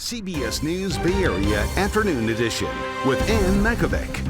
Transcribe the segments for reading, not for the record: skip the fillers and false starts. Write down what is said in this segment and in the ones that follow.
CBS News Bay Area Afternoon Edition with Ann Makovic.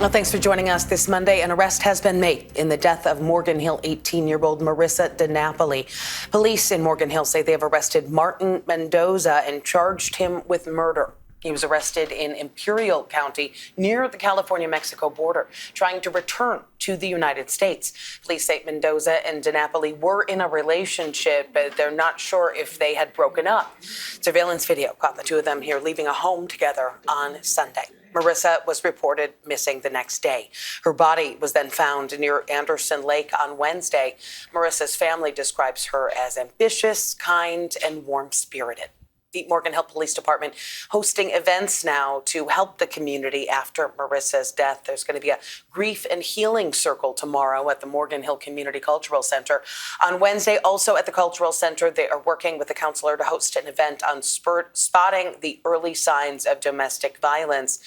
Well, thanks for joining us this Monday. An arrest has been made in the death of Morgan Hill 18-year-old Marissa DiNapoli. Police in Morgan Hill say they have arrested Martin Mendoza and charged him with murder. He was arrested in Imperial County near the California-Mexico border, trying to return to the United States. Police say Mendoza and DiNapoli were in a relationship, but they're not sure if they had broken up. Surveillance video caught the two of them here leaving a home together on Sunday. Marissa was reported missing the next day. Her body was then found near Anderson Lake on Wednesday. Marissa's family describes her as ambitious, kind, and warm-spirited. The Morgan Hill Police Department hosting events now to help the community after Marissa's death. There's going to be a grief and healing circle tomorrow at the Morgan Hill Community Cultural Center. On Wednesday, also at the Cultural Center, they are working with the counselor to host an event on spotting the early signs of domestic violence.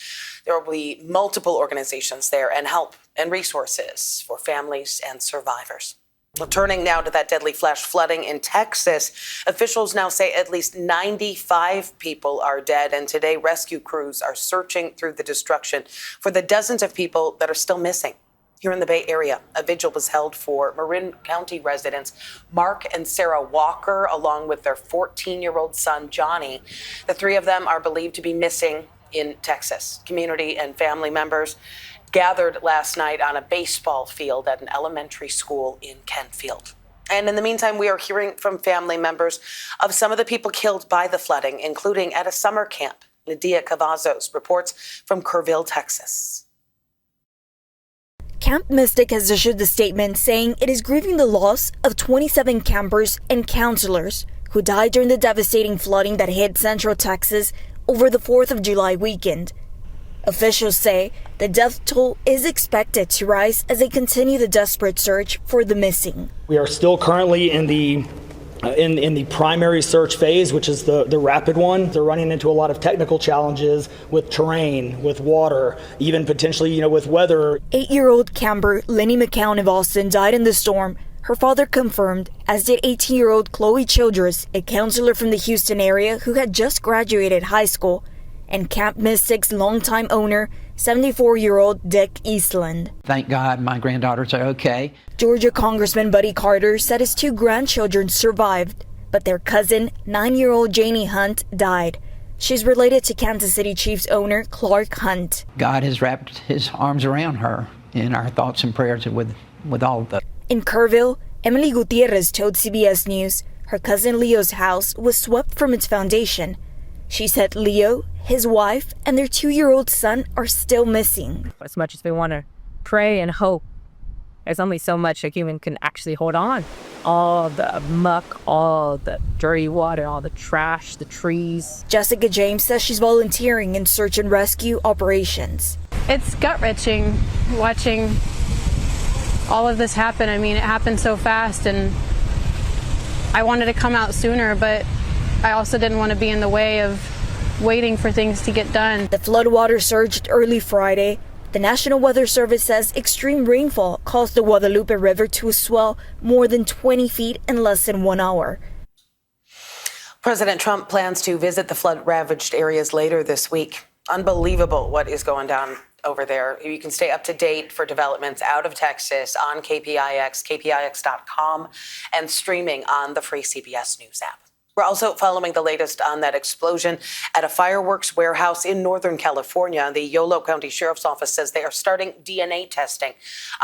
There will be multiple organizations there and help and resources for families and survivors. Well, turning now to that deadly flash flooding in Texas, officials now say at least 95 people are dead, and today rescue crews are searching through the destruction for the dozens of people that are still missing. Here in the Bay Area, a vigil was held for Marin County residents Mark and Sarah Walker, along with their 14-year-old son, Johnny. The three of them are believed to be missing in Texas. Community and family members gathered last night on a baseball field at an elementary school in Kentfield. And in the meantime, we are hearing from family members of some of the people killed by the flooding, including at a summer camp. Nadia Cavazos reports from Kerrville, Texas. Camp Mystic has issued the statement saying it is grieving the loss of 27 campers and counselors who died during the devastating flooding that hit Central Texas over the 4th of July weekend. Officials say the death toll is expected to rise as they continue the desperate search for the missing. We are still currently in the primary search phase, which is the rapid one. They're running into a lot of technical challenges with terrain, with water, even potentially, with weather. 8-year-old camper Lenny McCown of Austin died in the storm. Her father confirmed, as did 18-year-old Chloe Childress, a counselor from the Houston area who had just graduated high school, and Camp Mystic's longtime owner, 74-year-old Dick Eastland. Thank God my granddaughters are okay. Georgia Congressman Buddy Carter said his 2 grandchildren survived, but their cousin, 9-year-old Janie Hunt, died. She's related to Kansas City Chiefs owner Clark Hunt. God has wrapped his arms around her, in our thoughts and prayers with all of them. In Kerrville, Emily Gutierrez told CBS News her cousin Leo's house was swept from its foundation. She said Leo, his wife, and their 2-year-old son are still missing. As much as we want to pray and hope, there's only so much a human can actually hold on. All the muck, all the dirty water, all the trash, the trees. Jessica James says she's volunteering in search and rescue operations. It's gut-wrenching watching all of this happen. I mean, it happened so fast, and I wanted to come out sooner, but I also didn't want to be in the way of waiting for things to get done. The floodwater surged early Friday. The National Weather Service says extreme rainfall caused the Guadalupe River to swell more than 20 feet in less than 1 hour. President Trump plans to visit the flood-ravaged areas later this week. Unbelievable what is going down over there. You can stay up to date for developments out of Texas on KPIX, kpix.com, and streaming on the free CBS News app. We're also following the latest on that explosion at a fireworks warehouse in Northern California. The Yolo County Sheriff's Office says they are starting DNA testing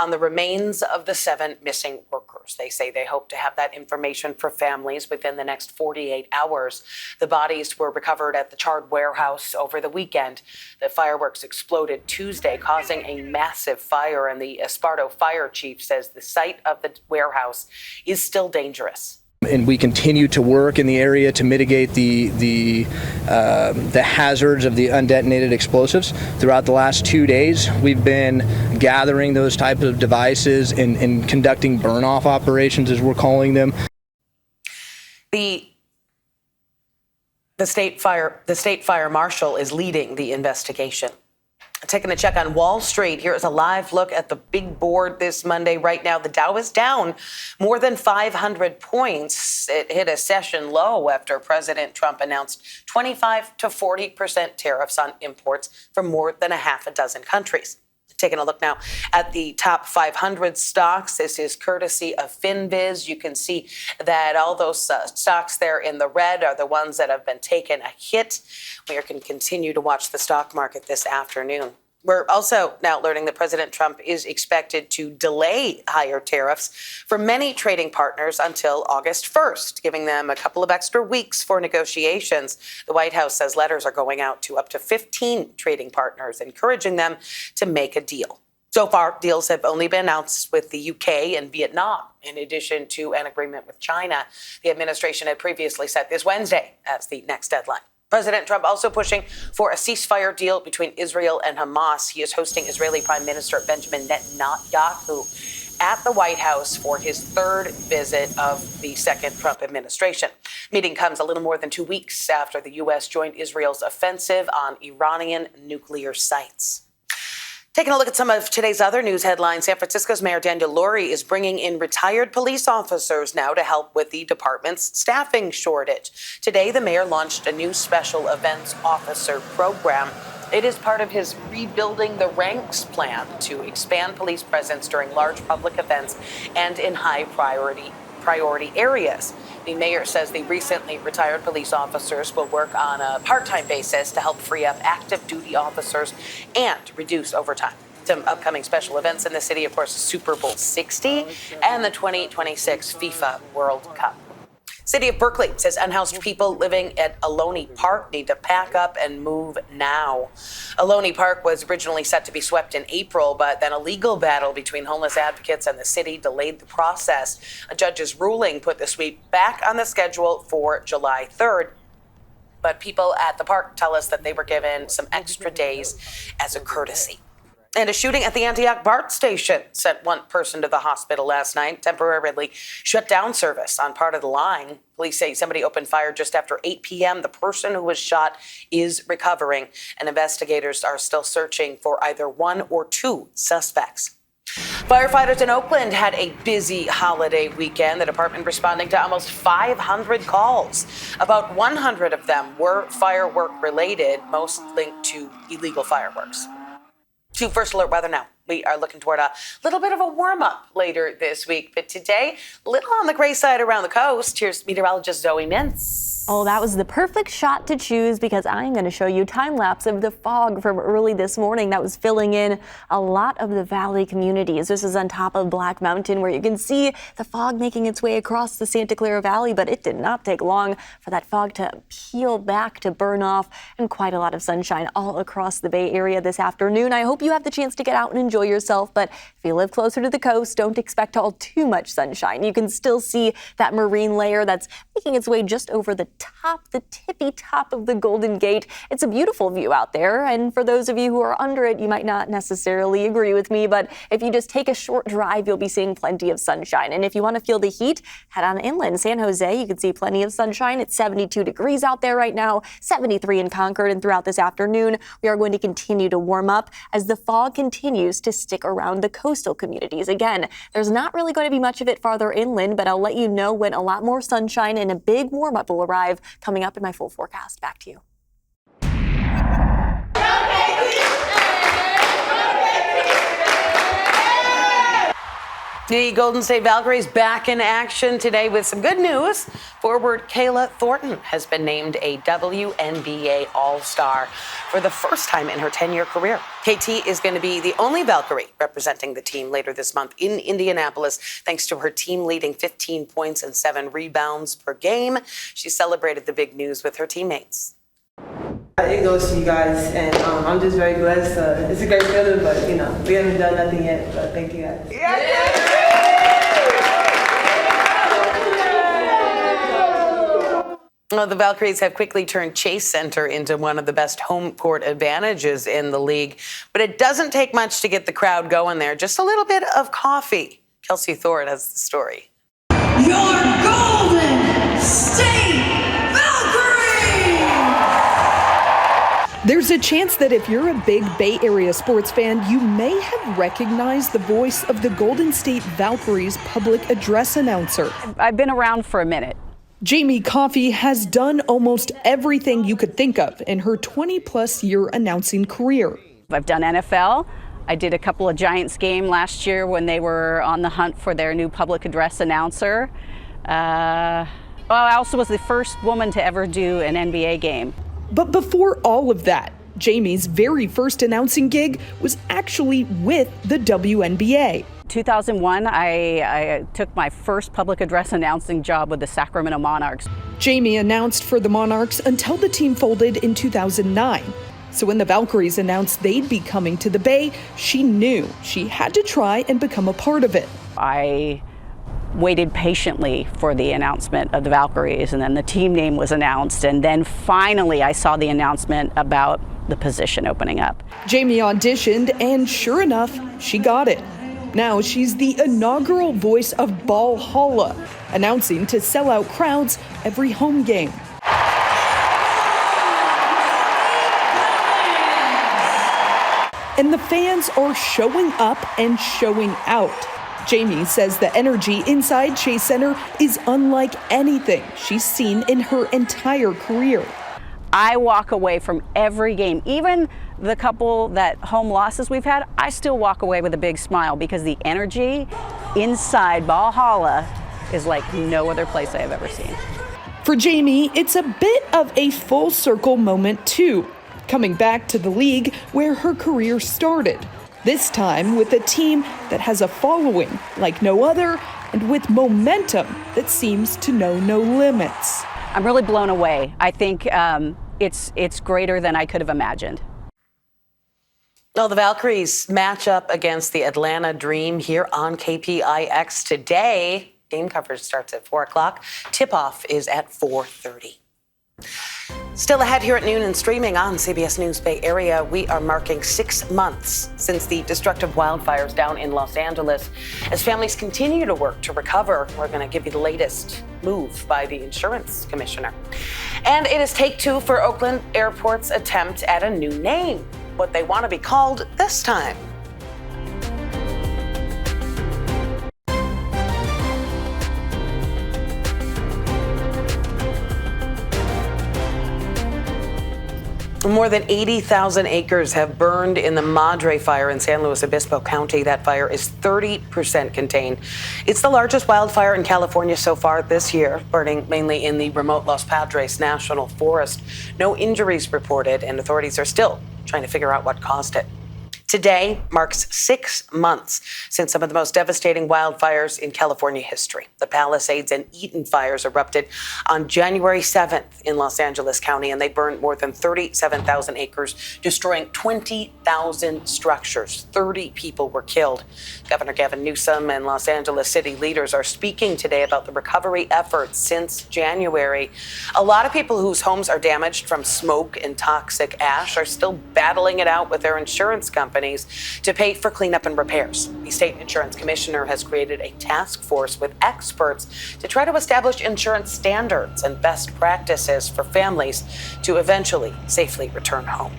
on the remains of the 7 missing workers. They say they hope to have that information for families within the next 48 hours. The bodies were recovered at the charred warehouse over the weekend. The fireworks exploded Tuesday, causing a massive fire, and the Esparto fire chief says the site of the warehouse is still dangerous. And we continue to work in the area to mitigate the hazards of the undetonated explosives. Throughout the last 2 days, we've been gathering those types of devices and conducting burn-off operations, as we're calling them. The state fire marshal is leading the investigation. Taking a check on Wall Street, here is a live look at the big board this Monday. Right now, the Dow is down more than 500 points. It hit a session low after President Trump announced 25 to 40% tariffs on imports from more than a half a dozen countries. Taking a look now at the top 500 stocks. This is courtesy of FinViz. You can see that all those stocks there in the red are the ones that have been taking a hit. We can continue to watch the stock market this afternoon. We're also now learning that President Trump is expected to delay higher tariffs for many trading partners until August 1st, giving them a couple of extra weeks for negotiations. The White House says letters are going out to up to 15 trading partners, encouraging them to make a deal. So far, deals have only been announced with the UK and Vietnam, in addition to an agreement with China. The administration had previously set this Wednesday as the next deadline. President Trump also pushing for a ceasefire deal between Israel and Hamas. He is hosting Israeli Prime Minister Benjamin Netanyahu at the White House for his third visit of the second Trump administration. Meeting comes a little more than 2 weeks after the U.S. joined Israel's offensive on Iranian nuclear sites. Taking a look at some of today's other news headlines, San Francisco's Mayor Daniel Lurie is bringing in retired police officers now to help with the department's staffing shortage. Today, the mayor launched a new special events officer program. It is part of his Rebuilding the Ranks plan to expand police presence during large public events and in high priority areas. The mayor says the recently retired police officers will work on a part-time basis to help free up active duty officers and reduce overtime. Some upcoming special events in the city, of course, Super Bowl 60 and the 2026 FIFA World Cup. City of Berkeley says unhoused people living at Ohlone Park need to pack up and move now. Ohlone Park was originally set to be swept in April, but then a legal battle between homeless advocates and the city delayed the process. A judge's ruling put the sweep back on the schedule for July 3rd. But people at the park tell us that they were given some extra days as a courtesy. And a shooting at the Antioch BART station sent one person to the hospital last night, temporarily shut down service on part of the line. Police say somebody opened fire just after 8 p.m. The person who was shot is recovering, and investigators are still searching for either one or two suspects. Firefighters in Oakland had a busy holiday weekend. The department responding to almost 500 calls. About 100 of them were firework related, most linked to illegal fireworks. To First Alert weather now. We are looking toward a little bit of a warm-up later this week, but today, a little on the gray side around the coast. Here's meteorologist Zoe Mintz. Oh, that was the perfect shot to choose because I'm going to show you time-lapse of the fog from early this morning that was filling in a lot of the valley communities. This is on top of Black Mountain where you can see the fog making its way across the Santa Clara Valley, but it did not take long for that fog to peel back, to burn off, and quite a lot of sunshine all across the Bay Area this afternoon. I hope you have the chance to get out and enjoy yourself, but if you live closer to the coast, don't expect all too much sunshine. You can still see that marine layer that's making its way just over the top, the tippy top of the Golden Gate. It's a beautiful view out there, and for those of you who are under it, you might not necessarily agree with me, but if you just take a short drive, you'll be seeing plenty of sunshine. And if you want to feel the heat, head on inland. San Jose, you can see plenty of sunshine. It's 72 degrees out there right now, 73 in Concord, and throughout this afternoon, we are going to continue to warm up as the fog continues to stick around the coastal communities. Again, there's not really going to be much of it farther inland, but I'll let you know when a lot more sunshine and a big warm-up will arrive coming up in my full forecast. Back to you. The Golden State Valkyries back in action today with some good news. Forward Kayla Thornton has been named a WNBA All-Star for the first time in her 10-year career. KT is going to be the only Valkyrie representing the team later this month in Indianapolis, thanks to her team leading 15 points and 7 rebounds per game. She celebrated the big news with her teammates. It goes to you guys, and I'm just very blessed. It's a great feeling, but, we haven't done nothing yet, but thank you guys. Well, the Valkyries have quickly turned Chase Center into one of the best home court advantages in the league, but it doesn't take much to get the crowd going there. Just a little bit of coffee. Kelsey Thorne has the story. Your Golden State Valkyries! There's a chance that if you're a big Bay Area sports fan, you may have recognized the voice of the Golden State Valkyries public address announcer. I've been around for a minute. Jamie Coffey has done almost everything you could think of in her 20-plus year announcing career. I've done NFL. I did a couple of Giants games last year when they were on the hunt for their new public address announcer. I also was the first woman to ever do an NBA game. But before all of that, Jamie's very first announcing gig was actually with the WNBA. 2001, I took my first public address announcing job with the Sacramento Monarchs. Jamie announced for the Monarchs until the team folded in 2009. So when the Valkyries announced they'd be coming to the Bay, she knew she had to try and become a part of it. I waited patiently for the announcement of the Valkyries, and then the team name was announced, and then finally I saw the announcement about the position opening up. Jamie auditioned, and sure enough, she got it. Now she's the inaugural voice of Ballhalla, announcing to sell out crowds every home game. And the fans are showing up and showing out. Jamie says the energy inside Chase Center is unlike anything she's seen in her entire career. I walk away from every game, even the couple that home losses we've had, I still walk away with a big smile because the energy inside Ballhalla is like no other place I have ever seen. For Jamie, it's a bit of a full circle moment too, coming back to the league where her career started. This time with a team that has a following like no other and with momentum that seems to know no limits. I'm really blown away. I think it's greater than I could have imagined. Well, the Valkyries match up against the Atlanta Dream here on KPIX today. Game coverage starts at 4 o'clock. Tip-off is at 4:30. Still ahead here at noon and streaming on CBS News Bay Area, we are marking 6 months since the destructive wildfires down in Los Angeles. As families continue to work to recover, we're going to give you the latest move by the insurance commissioner. And it is take two for Oakland Airport's attempt at a new name. What they want to be called this time. More than 80,000 acres have burned in the Madre fire in San Luis Obispo County. That fire is 30% contained. It's the largest wildfire in California so far this year, burning mainly in the remote Los Padres National Forest. No injuries reported, and authorities are still trying to figure out what caused it. Today marks 6 months since some of the most devastating wildfires in California history. The Palisades and Eaton fires erupted on January 7th in Los Angeles County, and they burned more than 37,000 acres, destroying 20,000 structures. 30 people were killed. Governor Gavin Newsom and Los Angeles city leaders are speaking today about the recovery efforts since January. A lot of people whose homes are damaged from smoke and toxic ash are still battling it out with their insurance companies to pay for cleanup and repairs. The state insurance commissioner has created a task force with experts to try to establish insurance standards and best practices for families to eventually safely return home.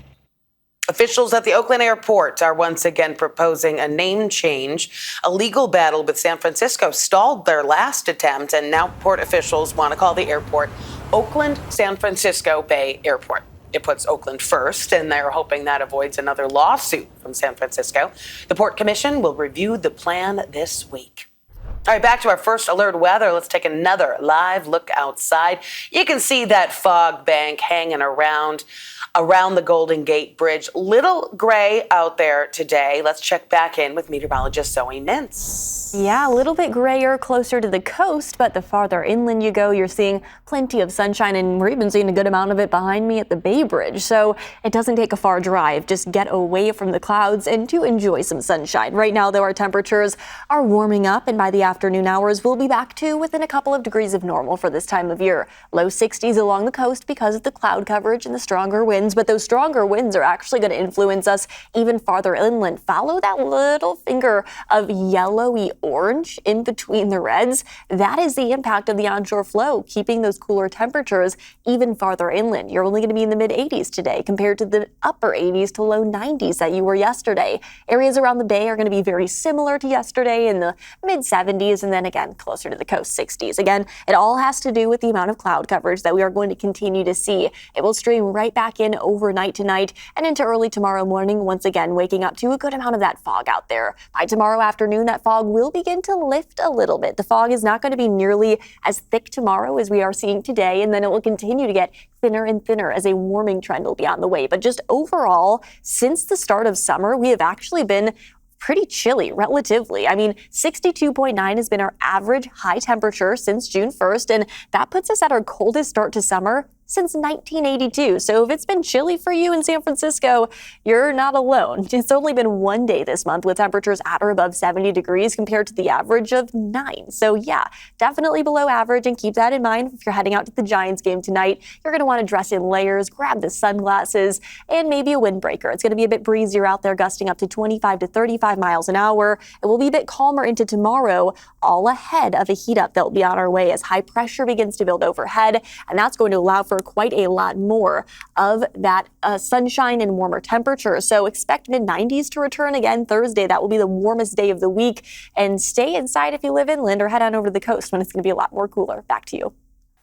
Officials at the Oakland Airport are once again proposing a name change. A legal battle with San Francisco stalled their last attempt, and now port officials want to call the airport Oakland San Francisco Bay Airport. It puts Oakland first, and they're hoping that avoids another lawsuit from San Francisco. The Port Commission will review the plan this week. All right, back to our first alert weather. Let's take another live look outside. You can see that fog bank hanging around the Golden Gate Bridge. Little gray out there today. Let's check back in with meteorologist Zoe Mintz. Yeah, a little bit grayer closer to the coast, but the farther inland you go, you're seeing plenty of sunshine, and we're even seeing a good amount of it behind me at the Bay Bridge. So it doesn't take a far drive. Just get away from the clouds and to enjoy some sunshine. Right now, though, our temperatures are warming up, and by the afternoon hours, we'll be back to within a couple of degrees of normal for this time of year. Low 60s along the coast because of the cloud coverage and the stronger winds, but those stronger winds are actually going to influence us even farther inland. Follow that little finger of yellowy orange in between the reds. That is the impact of the onshore flow, keeping those cooler temperatures even farther inland. You're only going to be in the mid 80s today compared to the upper 80s to low 90s that you were yesterday. Areas around the bay are going to be very similar to yesterday in the mid 70s, and then again closer to the coast 60s. Again, it all has to do with the amount of cloud coverage that we are going to continue to see. It will stream right back in overnight tonight and into early tomorrow morning, once again waking up to a good amount of that fog out there. By tomorrow afternoon, that fog will begin to lift a little bit. The fog is not going to be nearly as thick tomorrow as we are seeing today, and then it will continue to get thinner and thinner as a warming trend will be on the way. But just overall, since the start of summer, we have actually been pretty chilly relatively. I mean, 62.9 has been our average high temperature since June 1st, and that puts us at our coldest start to summer since 1982. So if it's been chilly for you in San Francisco, you're not alone. It's only been one day this month with temperatures at or above 70 degrees compared to the average of 9. So yeah, definitely below average, and keep that in mind if you're heading out to the Giants game tonight. You're going to want to dress in layers, grab the sunglasses, and maybe a windbreaker. It's going to be a bit breezier out there, gusting up to 25 to 35 miles an hour. It will be a bit calmer into tomorrow, all ahead of a heat up that will be on our way as high pressure begins to build overhead, and that's going to allow for quite a lot more of that sunshine and warmer temperatures. So expect mid-90s to return again Thursday. That will be the warmest day of the week. And stay inside if you live inland, or head on over to the coast when it's going to be a lot more cooler. Back to you.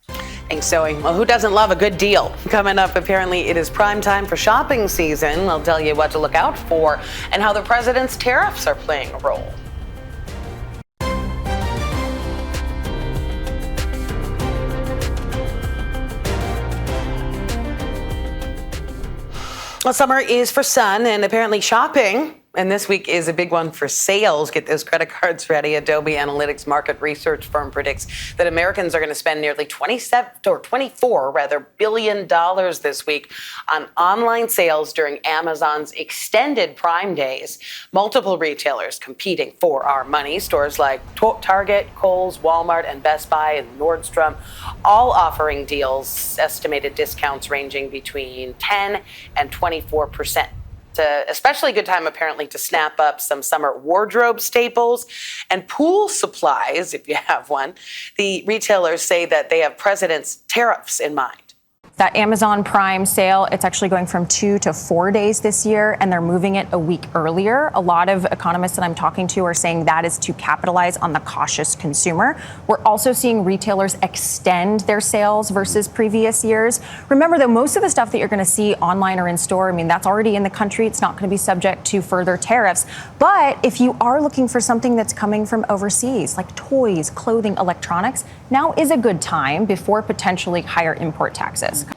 Thanks, Zoe. Well, who doesn't love a good deal? Coming up, apparently it is prime time for shopping season. We'll tell you what to look out for and how the president's tariffs are playing a role. Well, summer is for sun and apparently shopping. And this week is a big one for sales. Get those credit cards ready. Adobe Analytics market research firm predicts that Americans are going to spend nearly $24 billion this week on online sales during Amazon's extended Prime Days. Multiple retailers competing for our money. Stores like Target, Kohl's, Walmart, and Best Buy and Nordstrom, all offering deals, estimated discounts ranging between 10 and 24%. It's an especially good time, apparently, to snap up some summer wardrobe staples and pool supplies, if you have one. The retailers say that they have president's tariffs in mind. That Amazon Prime sale, it's actually going from 2 to 4 days this year, and they're moving it a week earlier. A lot of economists that I'm talking to are saying that is to capitalize on the cautious consumer. We're also seeing retailers extend their sales versus previous years. Remember, though, most of the stuff that you're going to see online or in store, I mean, that's already in the country. It's not going to be subject to further tariffs. But if you are looking for something that's coming from overseas, like toys, clothing, electronics, now is a good time before potentially higher import taxes.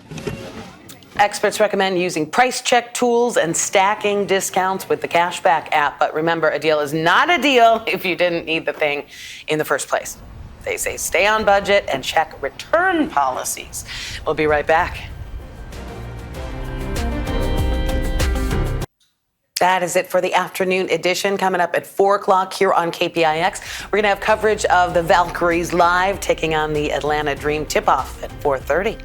Experts recommend using price check tools and stacking discounts with the Cashback app. But remember, a deal is not a deal if you didn't need the thing in the first place. They say stay on budget and check return policies. We'll be right back. That is it for the afternoon edition. Coming up at 4 o'clock here on KPIX, we're going to have coverage of the Valkyries live taking on the Atlanta Dream tip-off at 4:30.